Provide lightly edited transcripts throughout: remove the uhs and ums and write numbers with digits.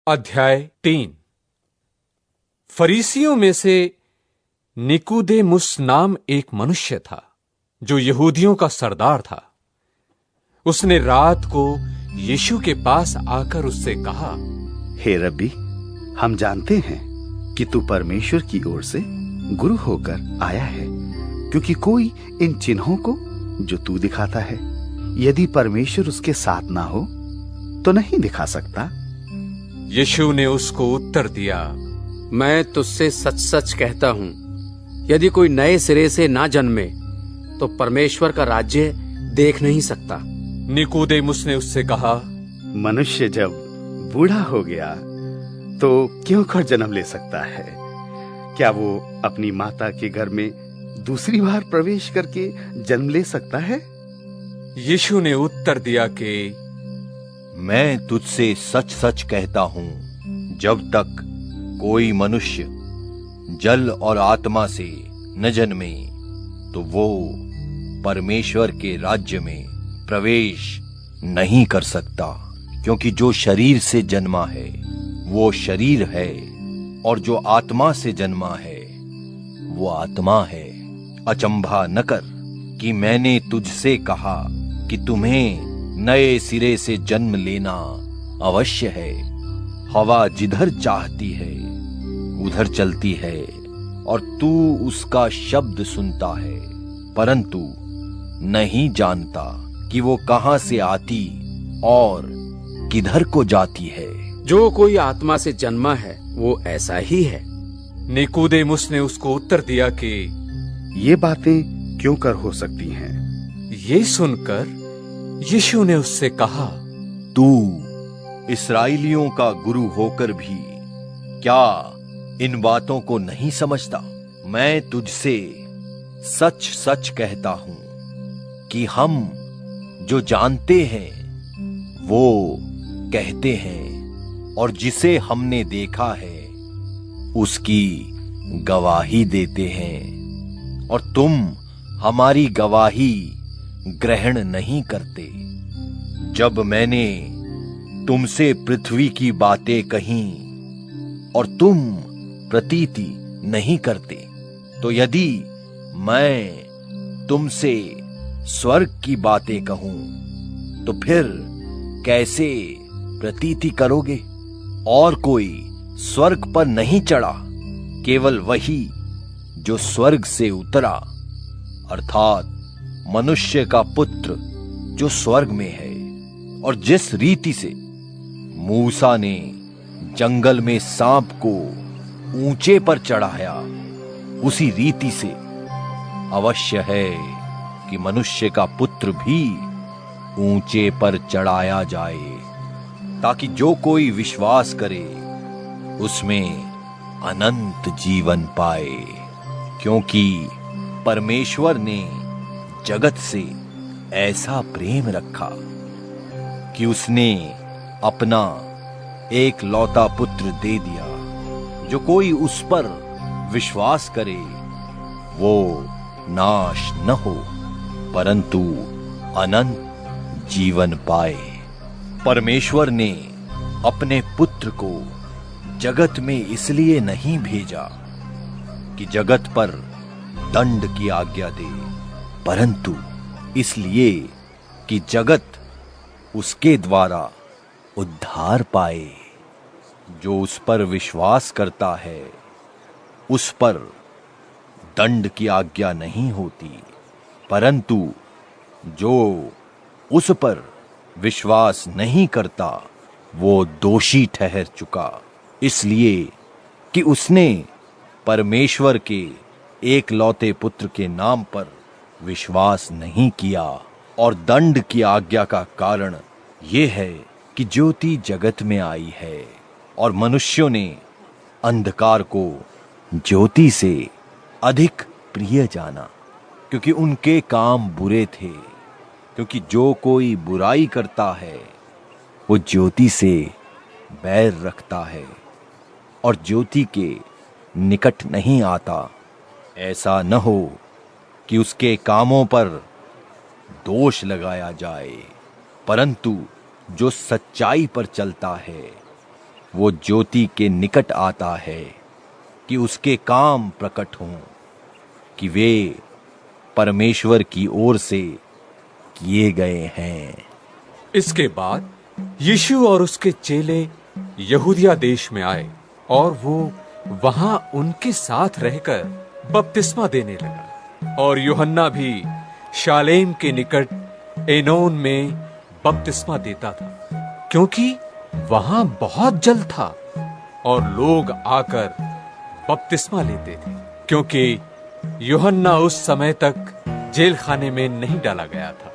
अध्याय 3। फरीसियों में से निकुदेमुस नाम एक मनुष्य था जो यहूदियों का सरदार था। उसने रात को यीशु के पास आकर उससे कहा, हे रब्बी, हम जानते हैं कि तू परमेश्वर की ओर से गुरु होकर आया है, क्योंकि कोई इन चिन्हों को जो तू दिखाता है, यदि परमेश्वर उसके साथ ना हो तो नहीं दिखा सकता। यीशु ने उसको उत्तर दिया, मैं तुझसे सच सच कहता हूं, यदि कोई नए सिरे से ना जन्मे तो परमेश्वर का राज्य देख नहीं सकता। निकुदेमुस ने उससे कहा, मनुष्य जब बूढ़ा हो गया तो क्यों कर जन्म ले सकता है? क्या वो अपनी माता के घर में दूसरी बार प्रवेश करके जन्म ले सकता है? यीशु ने उत्तर दिया कि मैं तुझसे सच सच कहता हूं, जब तक कोई मनुष्य जल और आत्मा से न जन्मे तो वो परमेश्वर के राज्य में प्रवेश नहीं कर सकता। क्योंकि जो शरीर से जन्मा है वो शरीर है, और जो आत्मा से जन्मा है वो आत्मा है। अचंभा न कर कि मैंने तुझसे कहा कि तुम्हें नए सिरे से जन्म लेना अवश्य है। हवा जिधर चाहती है उधर चलती है, और तू उसका शब्द सुनता है, परंतु नहीं जानता कि वो कहां से आती और किधर को जाती है। जो कोई आत्मा से जन्मा है वो ऐसा ही है। निकुदेमुस ने उसको उत्तर दिया कि ये बातें क्यों कर हो सकती हैं? ये सुनकर यीशु ने उससे कहा, तू इस्राएलियों का गुरु होकर भी क्या इन बातों को नहीं समझता? मैं तुझसे सच सच कहता हूं कि हम जो जानते हैं वो कहते हैं, और जिसे हमने देखा है उसकी गवाही देते हैं, और तुम हमारी गवाही ग्रहण नहीं करते। जब मैंने तुमसे पृथ्वी की बातें कहीं और तुम प्रतीति नहीं करते, तो यदि मैं तुमसे स्वर्ग की बातें कहूं तो फिर कैसे प्रतीति करोगे? और कोई स्वर्ग पर नहीं चढ़ा, केवल वही जो स्वर्ग से उतरा, अर्थात मनुष्य का पुत्र जो स्वर्ग में है। और जिस रीति से मूसा ने जंगल में सांप को ऊंचे पर चढ़ाया, उसी रीति से अवश्य है कि मनुष्य का पुत्र भी ऊंचे पर चढ़ाया जाए, ताकि जो कोई विश्वास करे उसमें अनंत जीवन पाए। क्योंकि परमेश्वर ने जगत से ऐसा प्रेम रखा कि उसने अपना एक लौता पुत्र दे दिया, जो कोई उस पर विश्वास करे वो नाश न हो परंतु अनंत जीवन पाए। परमेश्वर ने अपने पुत्र को जगत में इसलिए नहीं भेजा कि जगत पर दंड की आज्ञा दे, परंतु इसलिए कि जगत उसके द्वारा उद्धार पाए। जो उस पर विश्वास करता है उस पर दंड की आज्ञा नहीं होती, परंतु जो उस पर विश्वास नहीं करता वो दोषी ठहर चुका, इसलिए कि उसने परमेश्वर के एक लौते पुत्र के नाम पर विश्वास नहीं किया। और दंड की आज्ञा का कारण ये है कि ज्योति जगत में आई है, और मनुष्यों ने अंधकार को ज्योति से अधिक प्रिय जाना, क्योंकि उनके काम बुरे थे। क्योंकि जो कोई बुराई करता है वो ज्योति से बैर रखता है और ज्योति के निकट नहीं आता, ऐसा न हो कि उसके कामों पर दोष लगाया जाए। परंतु जो सच्चाई पर चलता है वो ज्योति के निकट आता है कि उसके काम प्रकट हों, कि वे परमेश्वर की ओर से किए गए हैं। इसके बाद यीशु और उसके चेले यहूदिया देश में आए और वो वहां उनके साथ रहकर बपतिस्मा देने लगा। और यूहन्ना भी शालेम के निकट एनोन में बपतिस्मा देता था, क्योंकि वहां बहुत जल था और लोग आकर बपतिस्मा लेते थे, क्योंकि यूहन्ना उस समय तक जेल खाने में नहीं डाला गया था।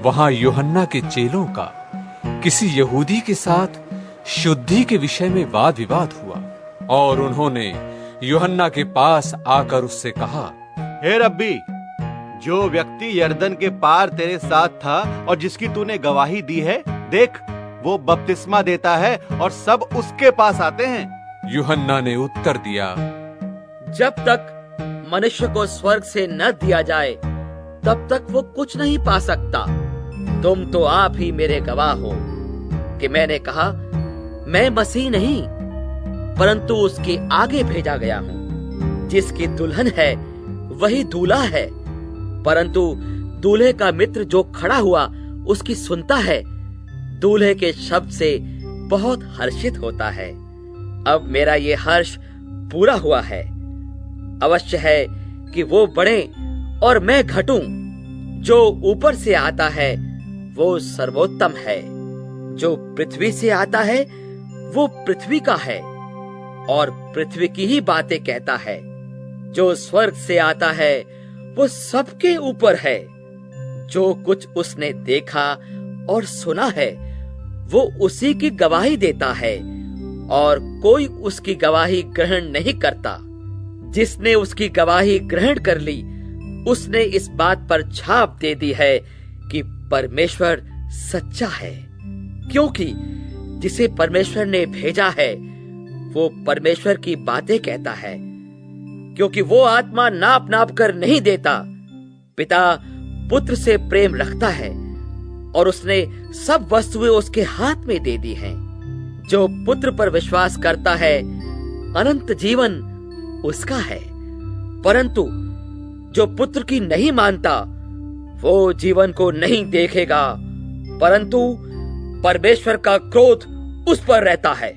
वहां यूहन्ना के चेलों का किसी यहूदी के साथ शुद्धि के विषय में वाद विवाद हुआ और उन्होंने यूहन्ना के पास आकर उससे कहा, हे रब्बी, जो व्यक्ति यरदन के पार तेरे साथ था और जिसकी तूने गवाही दी है, देख वो बपतिस्मा देता है और सब उसके पास आते हैं। यूहन्ना ने उत्तर दिया, जब तक मनुष्य को स्वर्ग से न दिया जाए तब तक वो कुछ नहीं पा सकता। तुम तो आप ही मेरे गवाह हो कि मैंने कहा, मैं मसीह नहीं परंतु उसके आगे भेजा गया हूँ। जिसकी दुल्हन है वही दूल्हा है, परंतु दूल्हे का मित्र जो खड़ा हुआ उसकी सुनता है, दूल्हे के शब्द से बहुत हर्षित होता है। अब मेरा ये हर्ष पूरा हुआ है। अवश्य है कि वो बढ़े और मैं घटूं। जो ऊपर से आता है वो सर्वोत्तम है, जो पृथ्वी से आता है वो पृथ्वी का है और पृथ्वी की ही बातें कहता है। जो स्वर्ग से आता है वो सबके ऊपर है। जो कुछ उसने देखा और सुना है वो उसी की गवाही देता है और कोई उसकी गवाही ग्रहण नहीं करता। जिसने उसकी गवाही ग्रहण कर ली उसने इस बात पर छाप दे दी है कि परमेश्वर सच्चा है, क्योंकि जिसे परमेश्वर ने भेजा है वो परमेश्वर की बातें कहता है। क्योंकि वो आत्मा नाप नाप कर नहीं देता। पिता पुत्र से प्रेम रखता है और उसने सब वस्तुएं उसके हाथ में दे दी हैं। जो पुत्र पर विश्वास करता है अनंत जीवन उसका है, परंतु जो पुत्र की नहीं मानता वो जीवन को नहीं देखेगा, परंतु परमेश्वर का क्रोध उस पर रहता है।